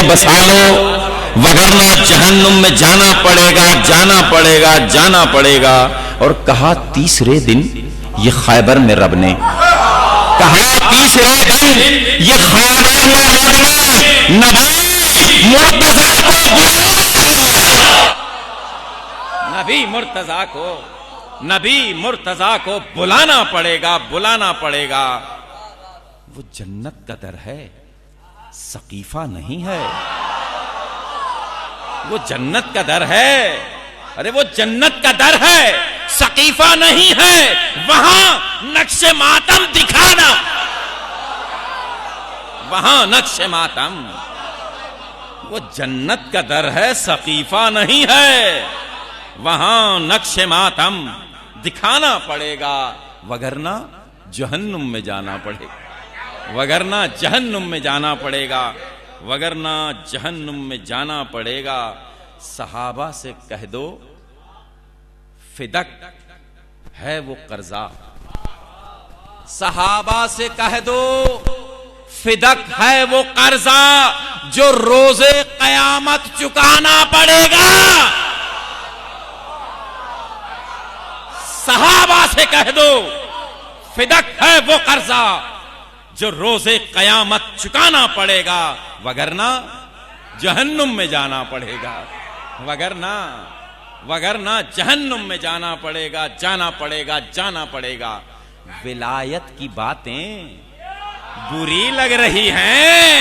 बसा लो, वगरना जहन्नुम में जाना पड़ेगा, जाना पड़ेगा, जाना पड़ेगा। और कहा तीसरे दिन ये खैबर में रब ने कहा, तीसरे दिन ये खैबर में रब ने नबी मुर्तजा को बुलाना पड़ेगा, बुलाना पड़ेगा। वो जन्नत का दर है, सकीफा नहीं है। वो जन्नत का दर है, अरे वो जन्नत का दर है, सकीफा नहीं है। वहां नक्शे मातम दिखाना, वहां नक्शे मातम। वो जन्नत का दर है, सकीफा नहीं है। वहां नक्शे मातम दिखाना पड़ेगा, वगरना जहन्नुम में जाना पड़ेगा, वगरना जहन्नुम में जाना पड़ेगा, वगरना जहन्नुम में जाना पड़ेगा। सहाबा से कह दो फिदक है वो कर्जा, सहाबा से कह दो फिदक है वो कर्जा जो रोजे कयामत चुकाना पड़ेगा। सहाबा से कह दो फिदक है वो कर्जा जो रोजे कयामत चुकाना पड़ेगा, वगरना जहन्नुम में जाना पड़ेगा, वगरना जहन्नुम में जाना पड़ेगा, जाना पड़ेगा, जाना पड़ेगा। विलायत की बातें बुरी लग रही हैं,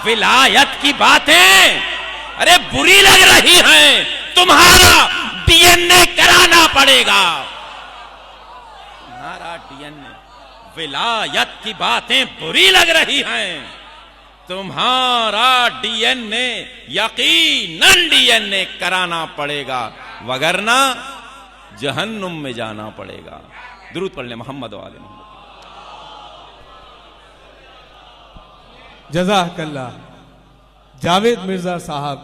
विलायत की बातें अरे बुरी लग रही हैं। तुम्हारा डीएनए कराना पड़ेगा, तुम्हारा डीएनए। विलायत की बातें बुरी लग रही हैं, तुम्हारा डीएनए यकीनन डीएनए कराना पड़ेगा, वगरना जहन्नुम में जाना पड़ेगा। दुरूद पढ़ ले मोहम्मद वाले मोहम्मद। जज़ाकल्लाह। जावेद मिर्जा साहब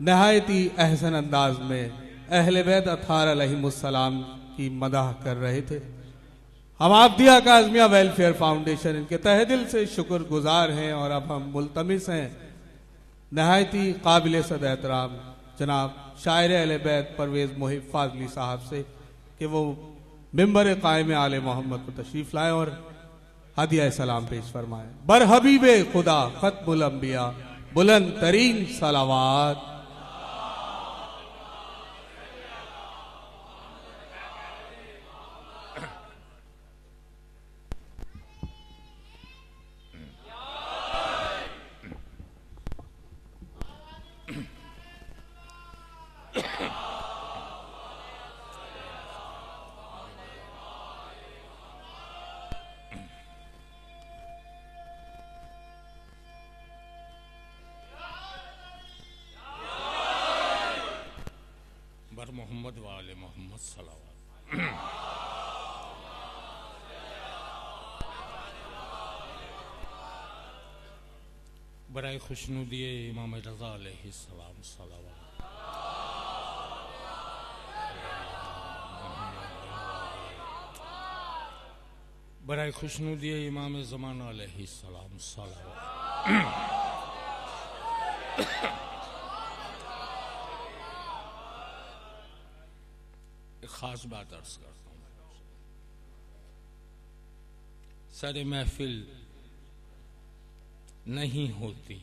नहायती अहसन अंदाज में अहले बैत अत्हार अलैहिमुस्सलाम की मदाह कर रहे थे। हम आबदिया काज़मिया वेलफेयर फाउंडेशन इनके तहे दिल से शुक्रगुजार हैं और अब हम मुल्तमिस हैं नहायती काबिल सद एहतराम जनाब शायर अहले बैत परवेज़ मुहिब फाजली साहब से कि वो मिंबर कायम आले मोहम्मद को तशरीफ लाएं और हदिया सलाम पेश फरमाएं। बर हबीबे खुदा खत्मुल अंबिया बुलंद तरीन सलावात। मोहम्मद वाले मोहम्मद सलावत। बराए खुशनुदी इमाम रज़ा अलैहिस्सलाम सलावत। बराए खुशनुदी इमाम ज़माना अलैहिस्सलाम सलावत। खास बात अर्ज करता हूं। सरे महफिल नहीं होती,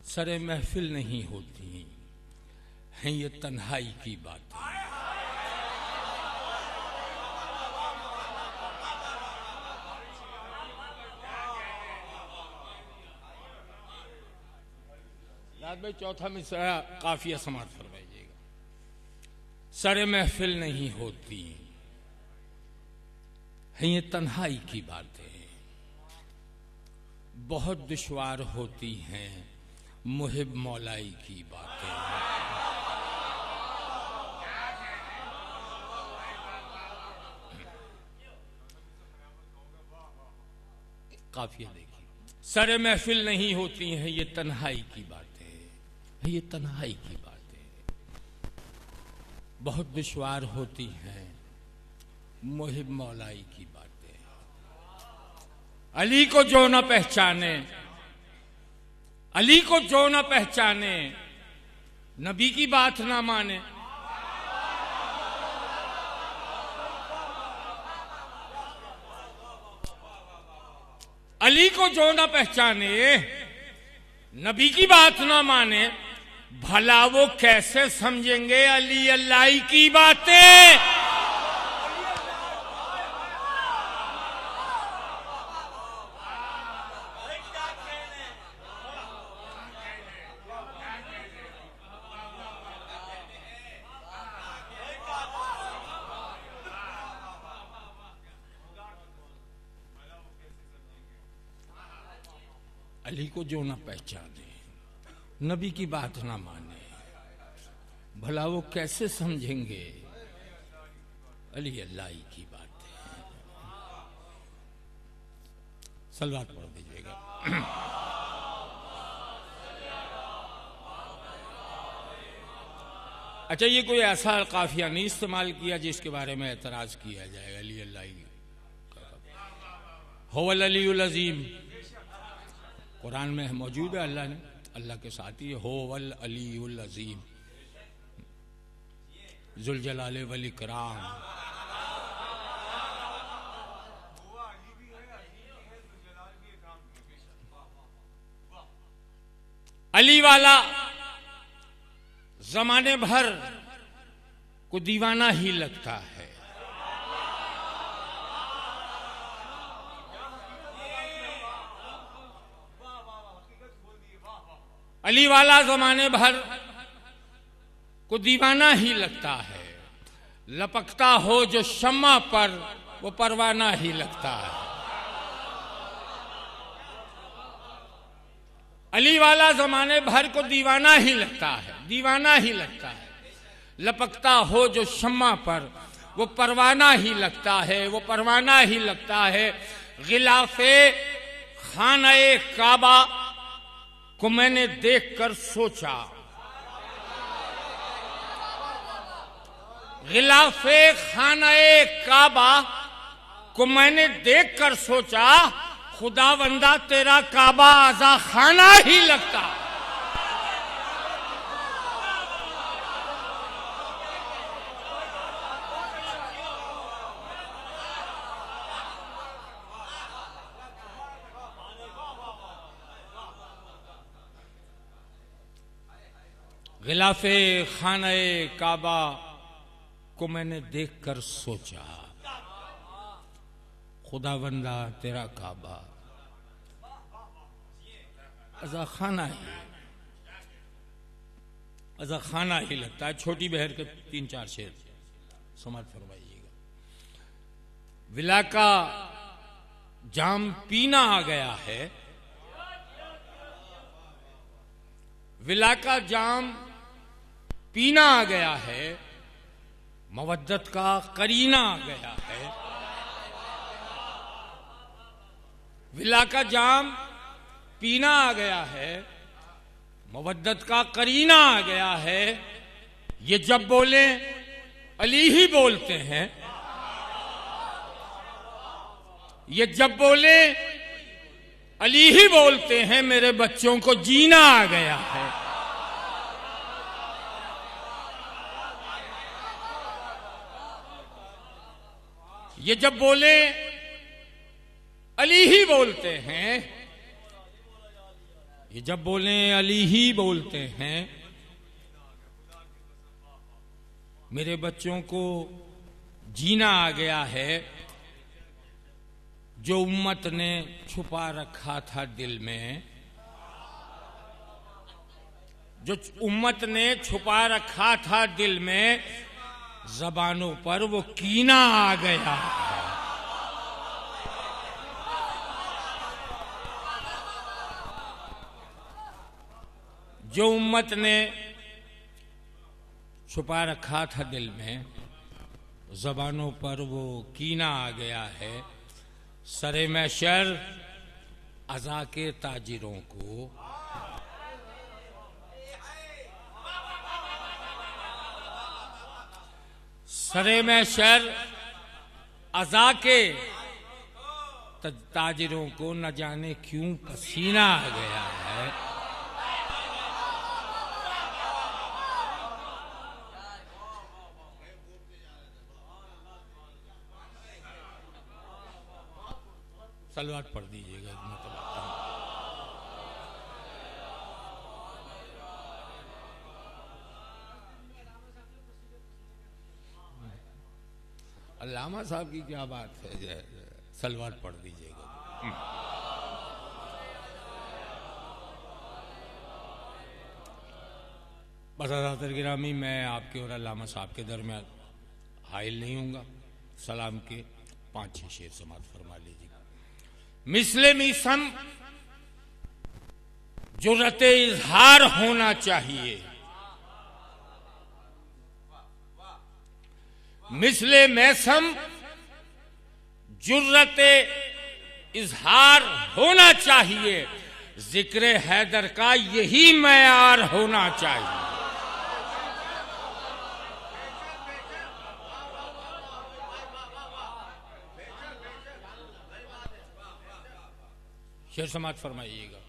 सरे महफिल नहीं होती हैं, ये तन्हाई की बात है। भाई चौथा मिसरा काफिया समाप्त फरमाइएगा। सरे महफिल नहीं होती हैं, ये तन्हाई की बातें बहुत दुश्वार होती हैं, मुहिब मौलाई की बातें। काफिया देखिए, सरे महफिल नहीं होती हैं, ये तन्हाई की बातें, ये तन्हाई की बातें बहुत दुश्वार होती हैं, मुहिब मौलाई की बातें। अली को जो न पहचाने, अली को जो न पहचाने, नबी की बात ना माने। अली को जो न पहचाने, नबी की बात ना माने, भला वो कैसे समझेंगे अली अल्लाह की बातें। अली को जो ना पहचाने, नबी की बात ना माने, भला वो कैसे समझेंगे अली अल्लाह की बात है। सलवात पढ़ दीजिएगा। अच्छा, ये कोई ऐसा काफिया नहीं इस्तेमाल किया जिसके बारे में एतराज किया जाएगा। अली अल्लाह हुवल अलीयुल अज़ीम कुरान में मौजूद है। अल्लाह ने, अल्लाह के साथ ही हुवल अलीयुल अज़ीम जुल जलाले वल इकराम। अली वाला जमाने भर को दीवाना ही लगता है। अली वाला जमाने भर को दीवाना ही लगता है। लपकता हो जो शम्मा पर, वो परवाना ही लगता है। अली वाला जमाने भर को दीवाना ही लगता है, दीवाना ही लगता है। लपकता हो जो शम्मा पर, वो परवाना ही लगता है, वो परवाना ही लगता है। गिलाफे खाने काबा को मैंने देखकर सोचा, गिलाफे खाने काबा को मैंने देखकर सोचा, खुदावंदा तेरा काबा आजा खाना ही लगता। गिलाफे खाने काबा को मैंने देखकर सोचा, खुदावंदा तेरा काबा अजा खाना ही लगता है। छोटी बहर के 3-4 शेर समाज फरमाइएगा। विला का जाम पीना आ गया है, विला का जाम पीना आ गया है, मवद्दत का करीना आ गया है। विला का जाम पीना आ गया है, मवद्दत का करीना आ गया है। ये जब बोले अली ही बोलते हैं, ये जब बोले अली ही बोलते हैं। मेरे बच्चों को जीना आ गया है। ये जब बोले अली ही बोलते हैं, ये जब बोले अली ही बोलते हैं। मेरे बच्चों को जीना आ गया है। जो उम्मत ने छुपा रखा था दिल में, जो उम्मत ने छुपा रखा था दिल में, ज़बानों पर वो कीना आ गया है। जो उम्मत ने छुपा रखा था दिल में, ज़बानों पर वो कीना आ गया है। सरे महशर अज़ा के ताजिरों को, सरे महशर अज़ा के ताजिरों को न जाने क्यों पसीना आ गया है। सलवात पढ़ दीजिएगा। अल्लामा साहब की क्या बात है, सलवात पढ़ दीजिएगा। बसादातर गिरामी, मैं आपके और अल्लामा साहब के दरमियान हाइल नहीं हूँगा। सलाम के 5-6 शेर समात फरमा लीजिए। मिसले मिसम जुर्रत इजहार होना चाहिए। मिसले मैसम जुर्रत इजहार होना चाहिए। जिक्र हैदर का यही मयार होना चाहिए। शेर समात फरमाइएगा।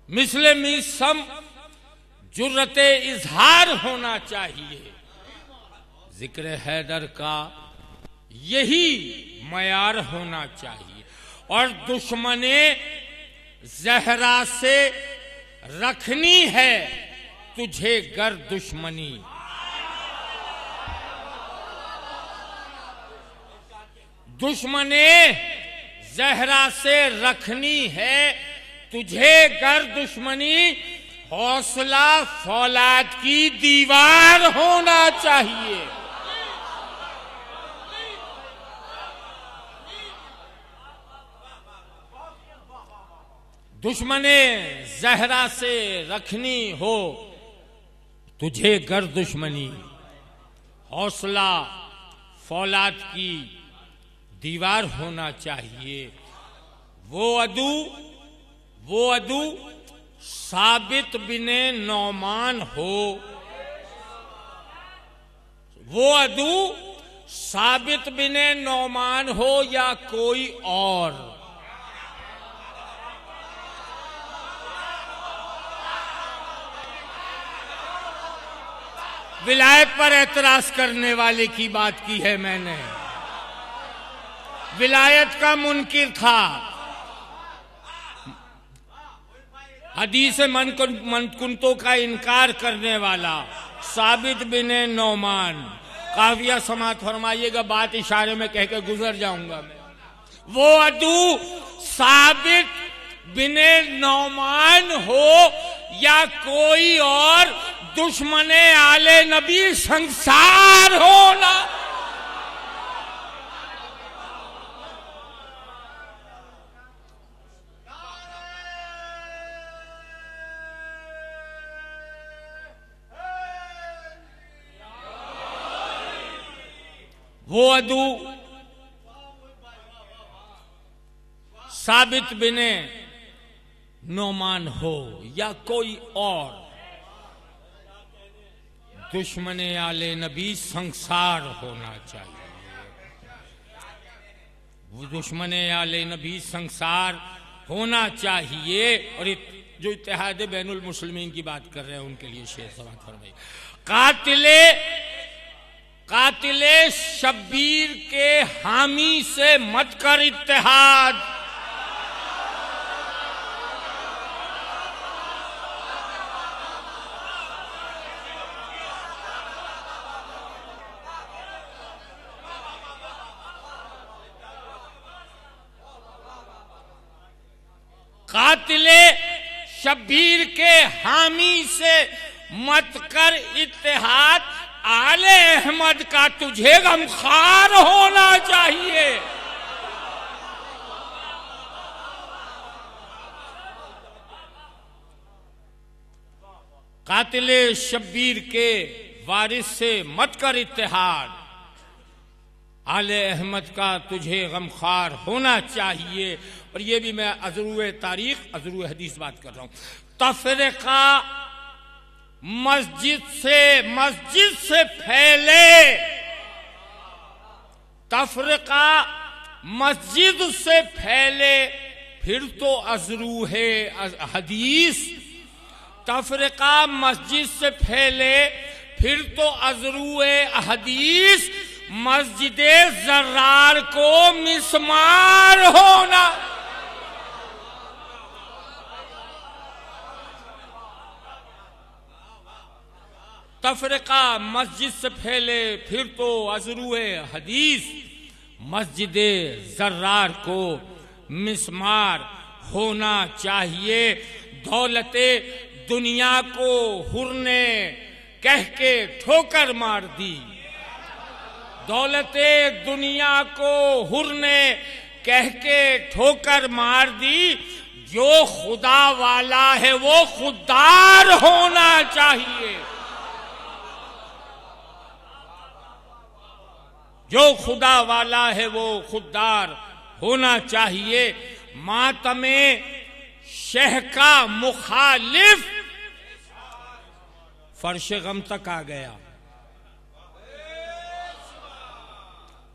मिसले मिसम जुर्रत इजहार होना चाहिए। जिक्र हैदर का यही मयार होना चाहिए। और दुश्मने जहरा से रखनी है तुझे गर दुश्मनी। दुश्मने जहरा से रखनी है तुझे गर दुश्मनी। हौसला फौलाद की दीवार होना चाहिए। दुश्मने जहरा से रखनी हो तुझे गर दुश्मनी। हौसला फौलाद की दीवार होना चाहिए। वो अदू साबित बिने नौमान हो। वो अदू साबित बिने नौमान हो या कोई और। विलायत पर एतराज करने वाले की बात की है मैंने। विलायत का मुनकिर था। हदीस मनकुंतों का इनकार करने वाला साबित बिने नौमान। काफिया समात फरमाइएगा, बात इशारे में कह के गुजर जाऊंगा मैं। वो अदू साबित बिने नौमान हो या कोई और, दुश्मने आले नबी संसार होना। वो अदू साबित बिने नौमान हो या कोई और, दुश्मने आले नबी संसार होना चाहिए। वो दुश्मने आले नबी संसार होना चाहिए। और जो इत्तेहाद बैनुल मुस्लिमीन की बात कर रहे हैं उनके लिए शेर समात फरमाइए। कातिले शब्बीर के हामी से मत कर इत्तेहाद। कातिले शब्बीर के हामी से मत कर इत्तेहाद। आले अहमद का तुझे गमखार होना चाहिए। कातिले शब्बीर के वारिस से मत कर इत्तेहाद। आले अहमद का तुझे गमखार होना चाहिए। और ये भी मैं अजरूए तारीख अजरूए हदीस बात कर रहा हूं। तफरीका मस्जिद से फैले। तफरीका मस्जिद से फैले फिर तो अजरू है हदीस, तफरीका मस्जिद से फैले फिर तो अजरू है हदीस, मस्जिद जर्रार को मिसमार होना। तफरीका मस्जिद से फैले फिर तो अजरू है हदीस, मस्जिद जर्रार को मिसमार होना चाहिए। दौलते दुनिया को हुर ने कह के ठोकर मार दी, दौलते दुनिया को हुर ने कह के ठोकर मार दी। जो खुदा वाला है वो खुददार होना चाहिए, जो खुदा वाला है वो खुददार होना चाहिए। मातमे शह का मुखालिफ फर्श गम तक आ गया,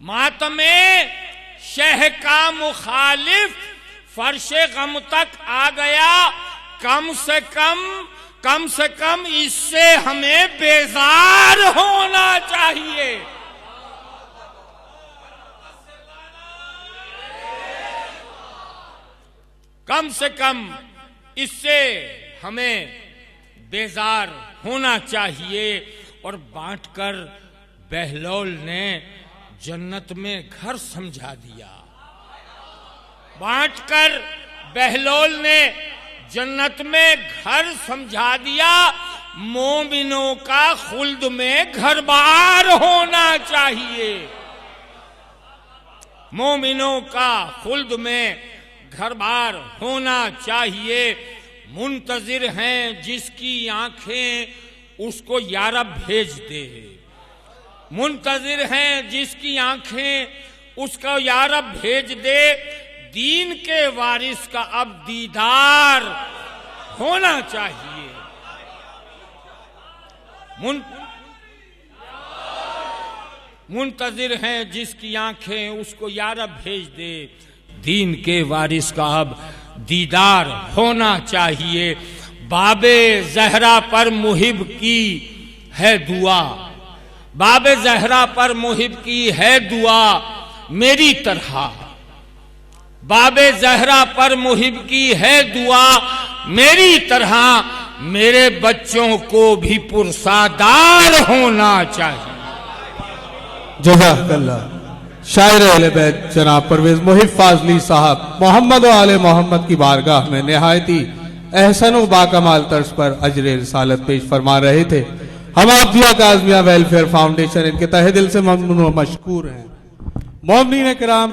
मातमे शह का मुखालिफ फर्श गम तक आ गया। कम से कम इससे हमें बेजार होना चाहिए। कम से कम इससे हमें बेजार होना चाहिए। और बांटकर बहलोल ने जन्नत में घर समझा दिया, बांटकर बहलोल ने जन्नत में घर समझा दिया। मोमिनों का खुल्द में घर बार होना चाहिए, मोमिनों का खुल्द में घर बार होना चाहिए। मुंतजिर हैं जिसकी आंखें उसको यारब भेज दे, मुंतजिर हैं जिसकी आंखें उसको यारब भेज दे। दीन के वारिस का अब दीदार होना चाहिए। मुंतजिर हैं जिसकी आंखें उसको यारब भेज दे, दीन के वारिस का अब दीदार होना चाहिए। बाबे जहरा पर मुहिब की है दुआ, बाबे जहरा पर मुहिब की है दुआ मेरी तरह, बाबे जहरा पर मुहिब की है दुआ मेरी तरह। मेरे बच्चों को भी पुरसादार होना चाहिए। जज़ाकल्लाह। शायर अहले बैत जनाब परवेज मुहिब फाजली साहब मोहम्मद व आले मोहम्मद की बारगाह में निहायती एहसन व बाकमाल तर्ज पर अजर रिसालत पेश फरमा रहे थे। हम आफिया काज़मिया वेलफेयर फाउंडेशन इनके तहे दिल से ममनून व मशकूर हैं। मोमिनीन किराम,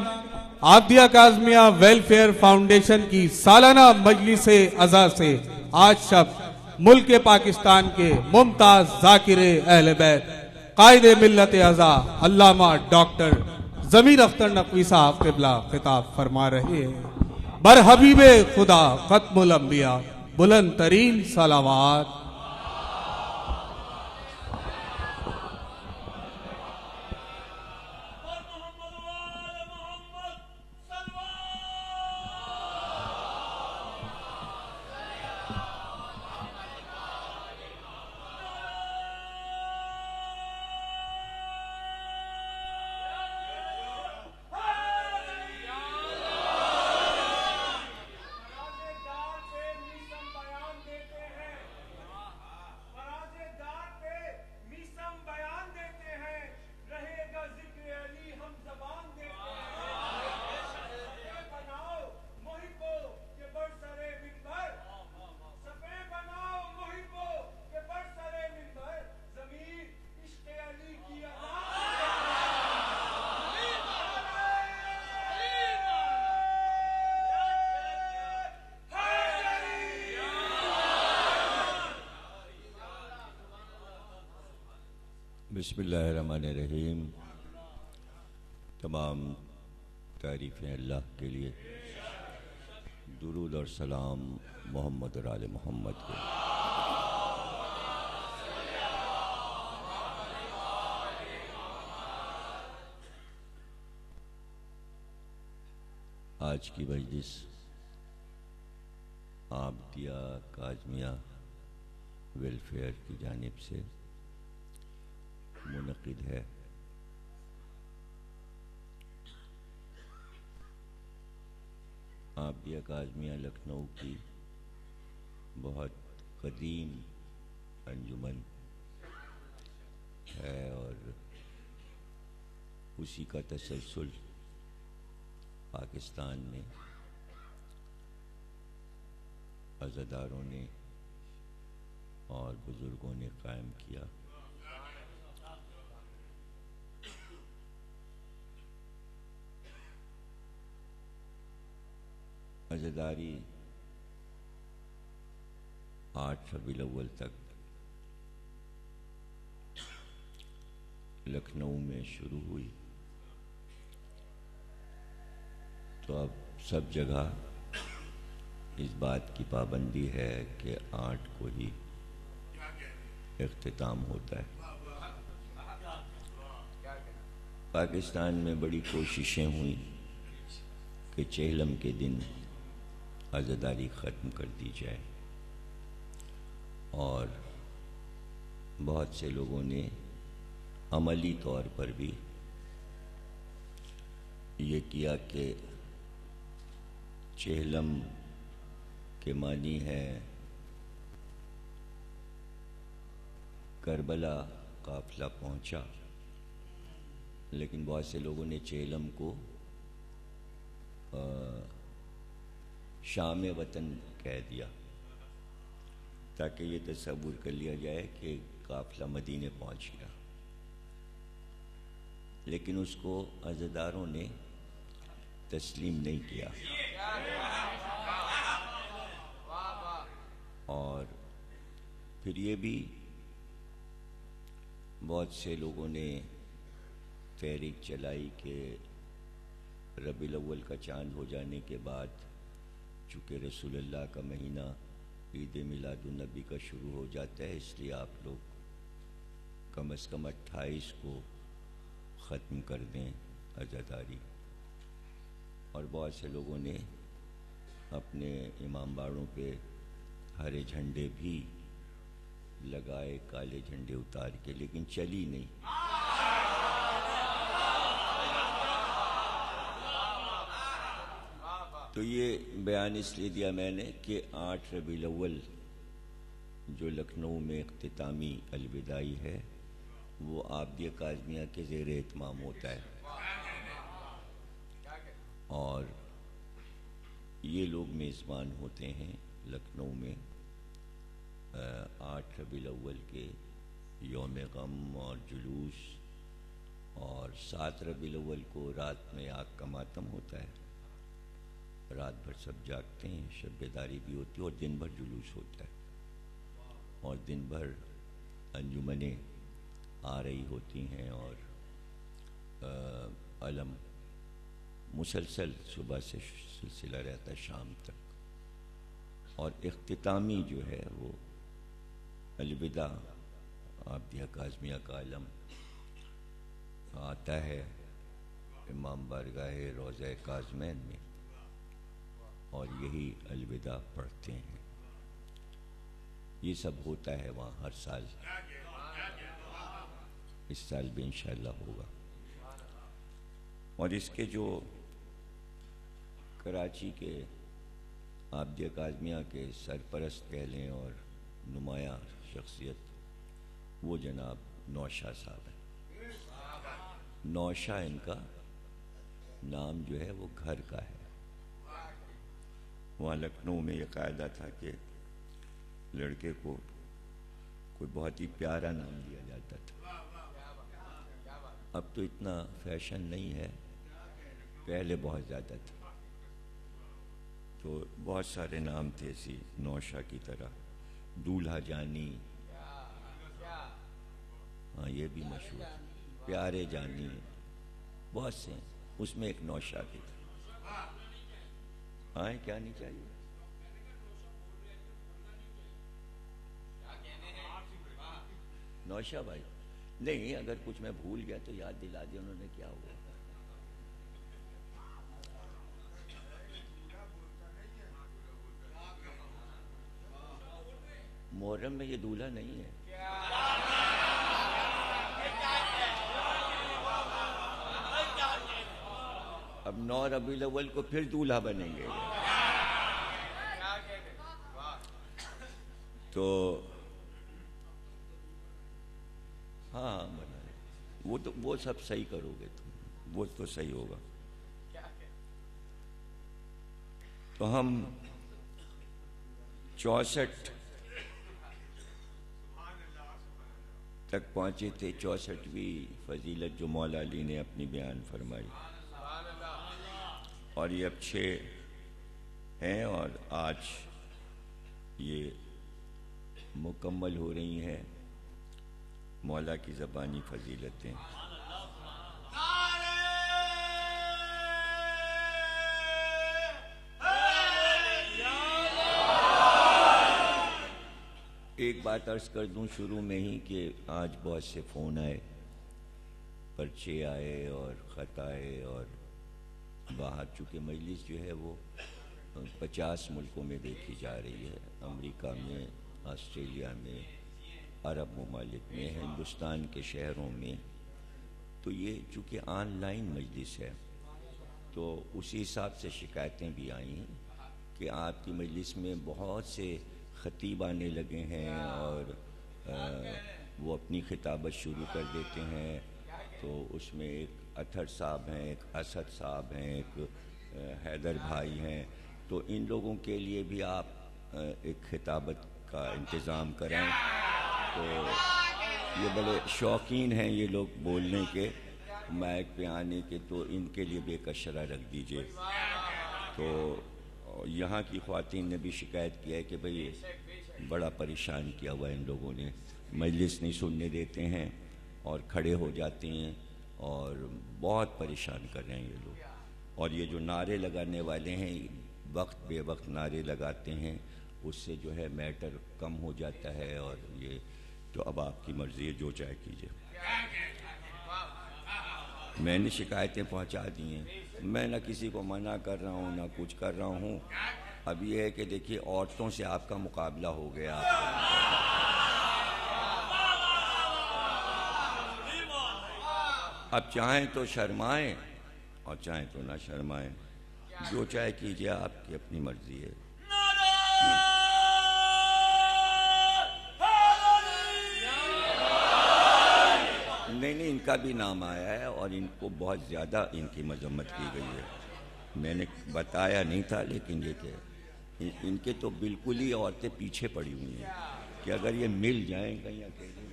आफिया काज़मिया वेलफेयर फाउंडेशन की सालाना मजलिस अज़ा से आज शब मुल्क पाकिस्तान के मुमताज ज़ाकिर अहले बैत कायदे मिल्लत अज़ा अल्लामा डॉक्टर ज़मीर अख्तर नकवी साहब क़िबला खिताब फरमा रहे हैं। बर हबीबे खुदा खत्मुल अंबिया बुलंद तरीन सलावात। बिस्मिल्लाहिर्रहमानिर्रहीम। तमाम तारीफ़ें अल्लाह के लिए, दुरूद और सलाम मोहम्मद और आले मोहम्मद के। आज की मजलिस आबदिया काज़मिया वेलफेयर की जानिब से मुनक़िद है। आबदिया काज़मिया लखनऊ की बहुत कदीम अंजुमन है और उसी का तसलसल पाकिस्तान में अज़ादारों ने और बुज़ुर्गों ने कायम किया। अज़ादारी 8 रबीउल अव्वल तक लखनऊ में शुरू हुई, तो अब सब जगह इस बात की पाबंदी है कि 8 को ही इख्तिताम होता है। पाकिस्तान में बड़ी कोशिशें हुई कि चेहलम के दिन आज़ादारी ख़त्म कर दी जाए और बहुत से लोगों ने अमली तौर पर भी ये किया कि चेहलम के मानी है करबला काफिला पहुंचा, लेकिन बहुत से लोगों ने चेहलम को शाम वतन कह दिया ताकि ये तसव्वुर कर लिया जाए कि काफिला मदीने पहुंच गया। लेकिन उसको अज़ादारों ने तस्लीम नहीं किया और फिर ये भी बहुत से लोगों ने तहरीक चलाई कि रबीउल अव्वल का चांद हो जाने के बाद चूँकि रसूलुल्लाह का महीना ईद मिलादुन नबी का शुरू हो जाता है, इसलिए आप लोग कम से कम 28 को ख़त्म कर दें अज़ादारी। और बहुत से लोगों ने अपने इमाम बाड़ों पे हरे झंडे भी लगाए, काले झंडे उतार के, लेकिन चली नहीं। तो ये बयान इसलिए दिया मैंने कि 8 रबीउल अव्वल जो लखनऊ में इख्तितामी अलविदाई है वो आबदिया काज़मिया के ज़ेर एहतमाम होता है और ये लोग मेज़बान होते हैं लखनऊ में 8 रबीउल अव्वल के यौम गम और जुलूस, और 7 रबीउल अव्वल को रात में आग का मातम होता है। रात भर सब जागते हैं, शब बेदारी भी होती है और दिन भर जुलूस होता है और दिन भर अंजुमनें आ रही होती हैं और अलम मुसलसल सुबह से सिलसिला रहता है शाम तक। और इख्तितामी जो है वो अलविदा आबदिया काज़मिया का अलम आता है इमाम बारगाह रोज़ा काज़मैन में और यही अलविदा पढ़ते हैं। ये सब होता है वहाँ हर साल, इस साल भी इंशाअल्लाह होगा। और इसके जो कराची के आबदिया काज़मिया के सरपरस्त कह लें और नुमाया शख्सियत वो जनाब नौशा साहब हैं। नौशा इनका नाम जो है वो घर का है। वहाँ लखनऊ में ये कायदा था कि लड़के को कोई बहुत ही प्यारा नाम दिया जाता था। अब तो इतना फैशन नहीं है, पहले बहुत ज़्यादा था। तो बहुत सारे नाम थे ऐसी नौशा की तरह, दूल्हा जानी, हाँ ये भी मशहूर, प्यारे जानी, बहुत से, उसमें एक नौशा भी था। हाँ क्या नहीं चाहिए? नौशा भाई नहीं, अगर कुछ मैं भूल गया तो याद दिला दिया उन्होंने, क्या हुआ। मुहर्रम में ये दूल्हा नहीं है। अब 9 रबीउल अव्वल को फिर दूल्हा बनेंगे। तो हाँ बना, वो सब सही करोगे तुम, वो तो सही होगा। तो हम 64 तक पहुंचे थे। 64वीं फजीलत जो मौला अली ने अपनी बयान फरमाई, और ये अब 6 हैं और आज ये मुकम्मल हो रही हैं मौला की ज़बानी फजीलतें। एक बात अर्ज कर दूं शुरू में ही कि आज बहुत से फ़ोन आए, पर्चे आए और ख़त आए, और बाहर चूँकि मजलिस जो है वो 50 मुल्कों में देखी जा रही है, अमेरिका में, ऑस्ट्रेलिया में, अरब ममालिक में, हिंदुस्तान के शहरों में। तो ये चूँकि ऑनलाइन मजलिस है तो उसी हिसाब से शिकायतें भी आई हैं कि आपकी मजलिस में बहुत से ख़तीब आने लगे हैं और वो अपनी खिताबत शुरू कर देते हैं। तो उसमें एक अतहर साहब हैं, एक असद साहब हैं, एक हैदर भाई हैं। तो इन लोगों के लिए भी आप एक खिताबत का इंतज़ाम करें। तो ये बड़े शौकीन हैं ये लोग बोलने के, माइक पे आने के, तो इनके लिए बेकशरा रख दीजिए। तो यहाँ की ख़वातीन ने भी शिकायत किया है कि भाई बड़ा परेशान किया हुआ है इन लोगों ने, मजलिस नहीं सुनने देते हैं और खड़े हो जाते हैं और बहुत परेशान कर रहे हैं ये लोग। और ये जो नारे लगाने वाले हैं, वक्त बे वक्त नारे लगाते हैं, उससे जो है मैटर कम हो जाता है। और ये तो अब आपकी मर्ज़ी है, जो चाहे कीजिए। मैंने शिकायतें पहुंचा दी हैं, मैं ना किसी को मना कर रहा हूं ना कुछ कर रहा हूं। अब ये है कि देखिए औरतों से आपका मुकाबला हो गया। अब चाहें तो शर्माएं और चाहें तो ना शर्माएं, जो चाहे कीजिए, आपकी अपनी मर्जी है। नहीं, इनका भी नाम आया है और इनको बहुत ज़्यादा इनकी मजम्मत की गई है। मैंने बताया नहीं था, लेकिन ये कि इनके तो बिल्कुल ही औरतें पीछे पड़ी हुई हैं कि अगर ये मिल जाएं कहीं अकेले।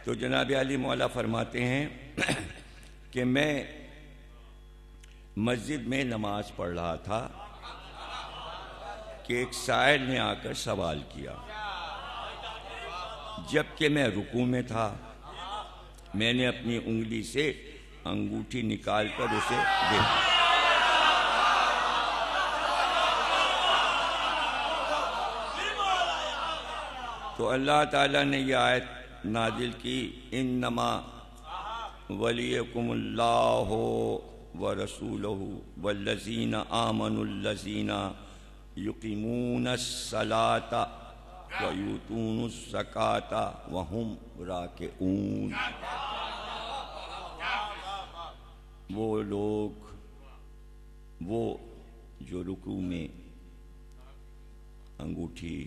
तो जनाब अली मौला फरमाते हैं कि मैं मस्जिद में नमाज पढ़ रहा था कि एक साइल ने आकर सवाल किया। जबकि मैं रुकू में था, मैंने अपनी उंगली से अंगूठी निकालकर उसे देखा। तो अल्लाह ताला ने यह आयत नाजिल की, इन्नमा वलियकुमुल्लाहु व रसूलुहु वल्लज़ीना आमनुल्लज़ीना युक़ीमूनस सलाता व यूतूनुस ज़काता व हुम राकिऊन। वो लोग, वो जो रुकू में अंगूठी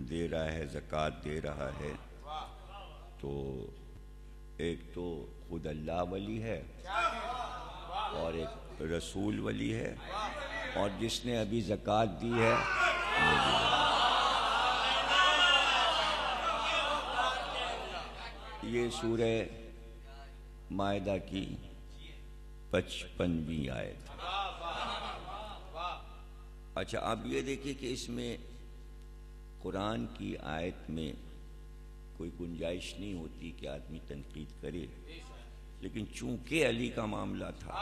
दे रहा है, ज़कात दे रहा है, तो एक तो खुद अल्लाह वली है और एक रसूल वली है, और जिसने अभी ज़कात दी है वो भी है। ये सूरह मायदा की 55वीं आयत। अच्छा, अब ये देखिए कि इसमें कुरान की आयत में कोई गुंजाइश नहीं होती कि आदमी तनकीद करे, लेकिन चूंकि अली का मामला था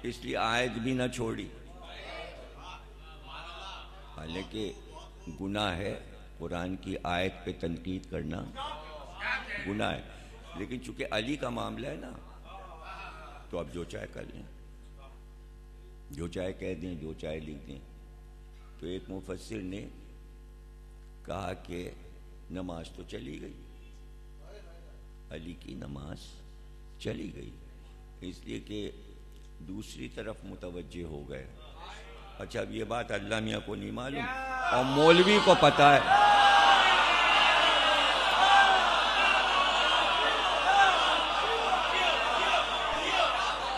इसलिए आयत भी ना छोड़ी। हालांकि गुनाह है कुरान की आयत पे तनकीद करना, गुनाह है, लेकिन चूंकि अली का मामला है ना, तो अब जो चाहे कर लें। जो चाहे कह दें, जो चाहे लिख दें। तो एक मुफस्सिर ने कहा कि नमाज तो चली गई, अली की नमाज चली गई, इसलिए कि दूसरी तरफ मुतवज्जे हो गए। अच्छा, अब ये बात अल्लाह मियाँ को नहीं मालूम और मौलवी को पता है।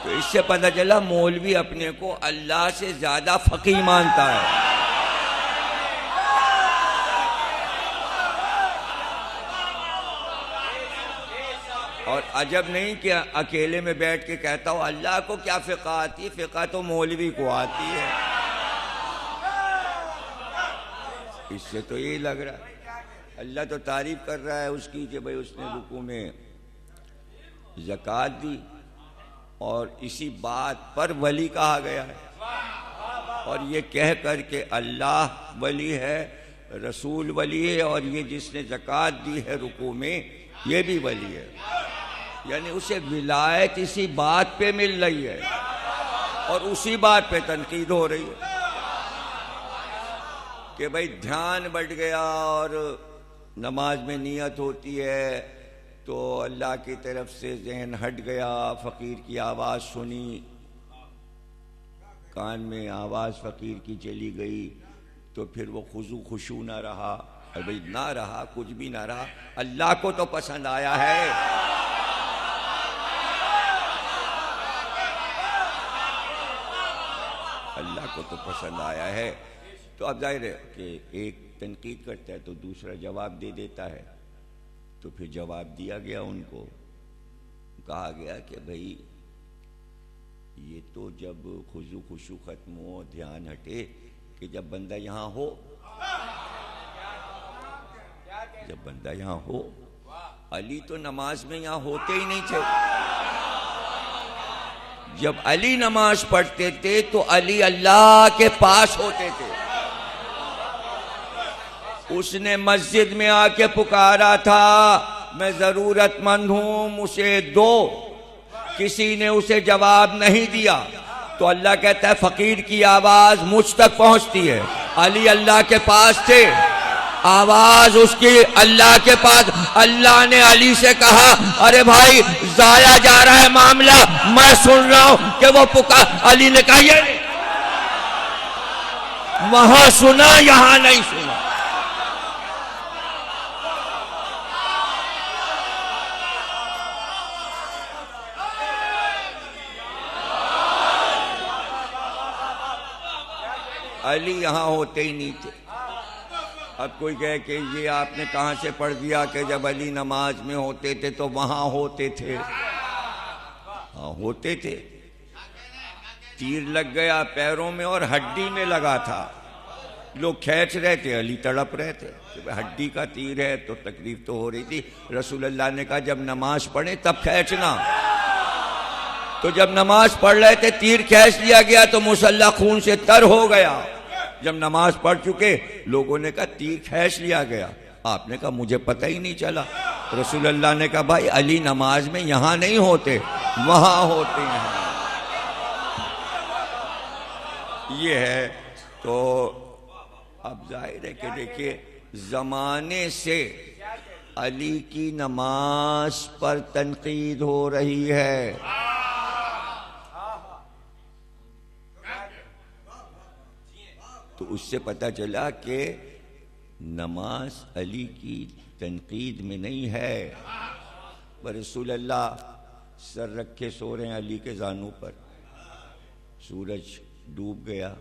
तो इससे पता चला मौलवी अपने को अल्लाह से ज्यादा फकीह मानता है। और अजब नहीं कि अकेले में बैठ के कहता हूं अल्लाह को क्या फिक़ा आती है, फिक़ा तो मौलवी को आती है। इससे तो यही लग रहा है अल्लाह तो तारीफ कर रहा है उसकी कि भाई उसने रुकू में ज़कात दी, और इसी बात पर वली कहा गया है। और ये कह कर के अल्लाह वली है, रसूल वली है, और ये जिसने ज़कात दी है रुकू में ये भी वली है। यानी उसे विलायत इसी बात पे मिल रही है और उसी बात पे तनकीद हो रही है कि भाई ध्यान बढ़ गया और नमाज में नियत होती है तो अल्लाह की तरफ से ज़हन हट गया, फ़कीर की आवाज़ सुनी, कान में आवाज़ फ़कीर की चली गई, तो फिर वो खुशू खुशू ना रहा। और भाई ना रहा, कुछ भी ना रहा, अल्लाह को तो पसंद आया है। अल्लाह को तो पसंद आया है। तो अब जाहिर है कि एक तनकीद करता है तो दूसरा जवाब दे देता है। तो फिर जवाब दिया गया उनको, कहा गया कि भाई ये तो जब खुशू खुशू खत्म हो, ध्यान हटे, कि जब बंदा यहाँ हो, जब बंदा यहाँ हो। अली तो नमाज में यहाँ होते ही नहीं थे। जब अली नमाज पढ़ते थे तो अली अल्लाह के पास होते थे। उसने मस्जिद में आके पुकारा था, मैं जरूरतमंद हूं, मुझे दो। किसी ने उसे जवाब नहीं दिया तो अल्लाह कहता है फकीर की आवाज मुझ तक पहुंचती है। अली अल्लाह के पास थे, आवाज उसकी अल्लाह के पास। अल्लाह ने अली से कहा, अरे भाई जाया जा रहा है मामला, मैं सुन रहा हूं कि वो पुकार। अली ने कहा ये वहां सुना, यहां नहीं सुना। अली यहां होते ही नहीं थे। अब कोई कहे कि ये आपने कहां से पढ़ दिया कि जब अली नमाज में होते थे तो वहां होते थे। हाँ होते थे। तीर लग गया पैरों में और हड्डी में लगा था, लोग खींच रहे थे, अली तड़प रहे थे। हड्डी का तीर है तो तकलीफ तो हो रही थी। रसूलुल्लाह ने कहा जब नमाज पढ़े तब खींचना। तो जब नमाज पढ़ रहे थे तीर खींच लिया गया तो मुसल्ला खून से तर हो गया। जब नमाज पढ़ चुके लोगों ने कहा तीर खींच लिया गया। आपने कहा मुझे पता ही नहीं चला। रसूलुल्लाह ने कहा भाई अली नमाज में यहां नहीं होते, वहां होते हैं। ये है। तो अब जाहिर है कि देखिए जमाने से अली की नमाज पर तनकीद हो रही है। तो उससे पता चला कि नमाज अली की तनकीद में नहीं है। रसूलुल्लाह सर रखे सो रहे हैं अली के जानू पर, सूरज डूब गया।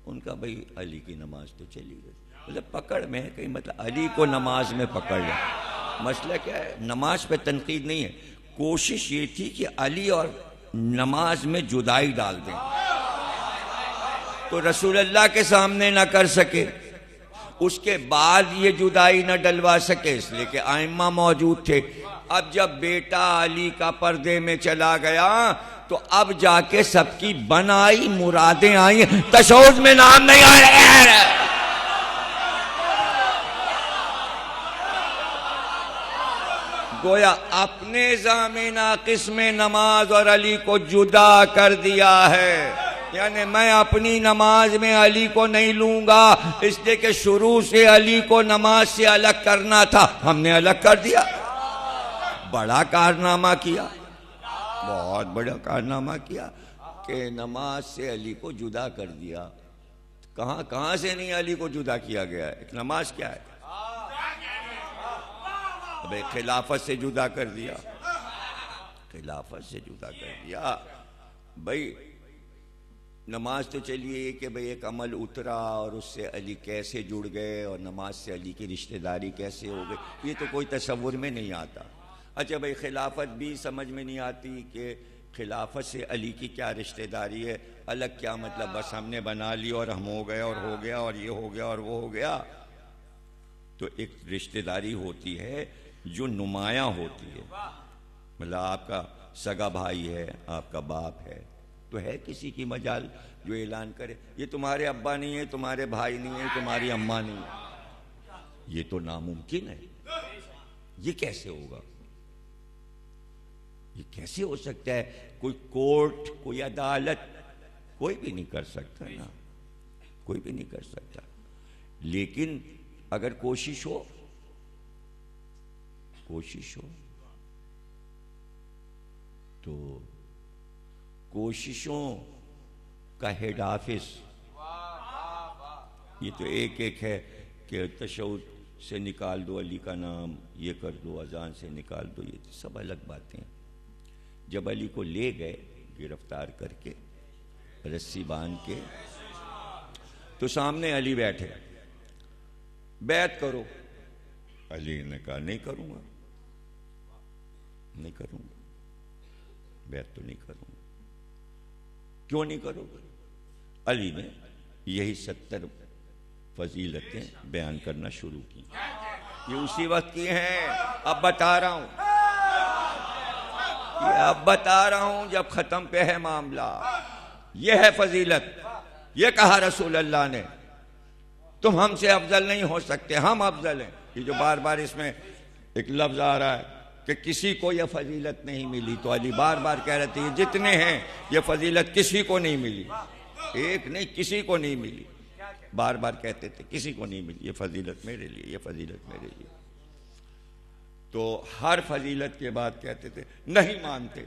उनका भाई अली की नमाज तो चली गई, मतलब पकड़ में है कहीं, मतलब अली को नमाज में पकड़ लिया। मसला क्या है, नमाज पे तनकीद नहीं है। कोशिश ये थी कि अली और नमाज में जुदाई डाल दें, तो रसूलुल्लाह के सामने ना कर सके, उसके बाद ये जुदाई न डलवा सके, इसलिए कि आइम्मा मौजूद थे। अब जब बेटा अली का पर्दे में चला गया तो अब जाके सबकी बनाई मुरादें आई, तशौज में नाम नहीं आया। गोया अपने ज़ामे नाक़िस में नमाज और अली को जुदा कर दिया है। यानी मैं अपनी नमाज में अली को नहीं लूंगा, इसलिए कि शुरू से अली को नमाज से अलग करना था, हमने अलग कर दिया। बड़ा कारनामा किया, बहुत बड़ा कारनामा किया कि नमाज से अली को जुदा कर दिया। कहां कहां से नहीं अली को जुदा किया गया है। एक नमाज क्या है, अबे खिलाफत से जुदा कर दिया, खिलाफत से जुदा कर दिया। भाई नमाज तो चलिए कि भाई एक अमल उतरा और उससे अली कैसे जुड़ गए और नमाज से अली की रिश्तेदारी कैसे हो गई, ये तो कोई तसव्वुर में नहीं आता। अच्छा भाई खिलाफत भी समझ में नहीं आती कि खिलाफत से अली की क्या रिश्तेदारी है, अलग क्या मतलब, बस हमने बना ली और हम हो गए और हो गया और ये हो गया और वो हो गया। तो एक रिश्तेदारी होती है जो नुमाया होती है, मतलब आपका सगा भाई है, आपका बाप है, तो है किसी की मजाल जो ऐलान करे ये तुम्हारे अब्बा नहीं है, तुम्हारे भाई नहीं है, तुम्हारी अम्मा नहीं है, ये तो नामुमकिन है। ये कैसे होगा, ये कैसे हो सकता है? कोई कोर्ट, कोई अदालत, कोई भी नहीं कर सकता ना, कोई भी नहीं कर सकता। लेकिन अगर कोशिश हो, कोशिश हो तो कोशिशों का हेड ऑफिस ये तो एक एक है कि तशहुद से निकाल दो अली का नाम, ये कर दो, अजान से निकाल दो, ये तो सब अलग बातें हैं। जब अली को ले गए गिरफ्तार करके रस्सी बांध के, तो सामने अली बैठे, बैत करो। अली ने कहा नहीं करूंगा, नहीं करूंगा, बैत तो नहीं करूंगा। क्यों नहीं करोगे? अली ने यही 70 फजीलतें बयान करना शुरू की। ये उसी वक्त की हैं, अब बता रहा हूं, ये अब बता रहा हूं जब खत्म पे है मामला। ये है फजीलत, ये कहा रसूल अल्लाह ने, तुम हमसे अफजल नहीं हो सकते, हम अफजल हैं। ये जो बार बार इसमें एक लफ्ज आ रहा है कि किसी को यह फजीलत नहीं मिली, तो अली बार बार कह रहे थे जितने हैं ये फजीलत किसी को नहीं मिली, एक नहीं किसी को नहीं मिली, बार बार कहते थे किसी को नहीं मिली, ये फजीलत मेरे लिए, ये फजीलत मेरे लिए। तो हर फजीलत के बाद कहते थे नहीं मानते,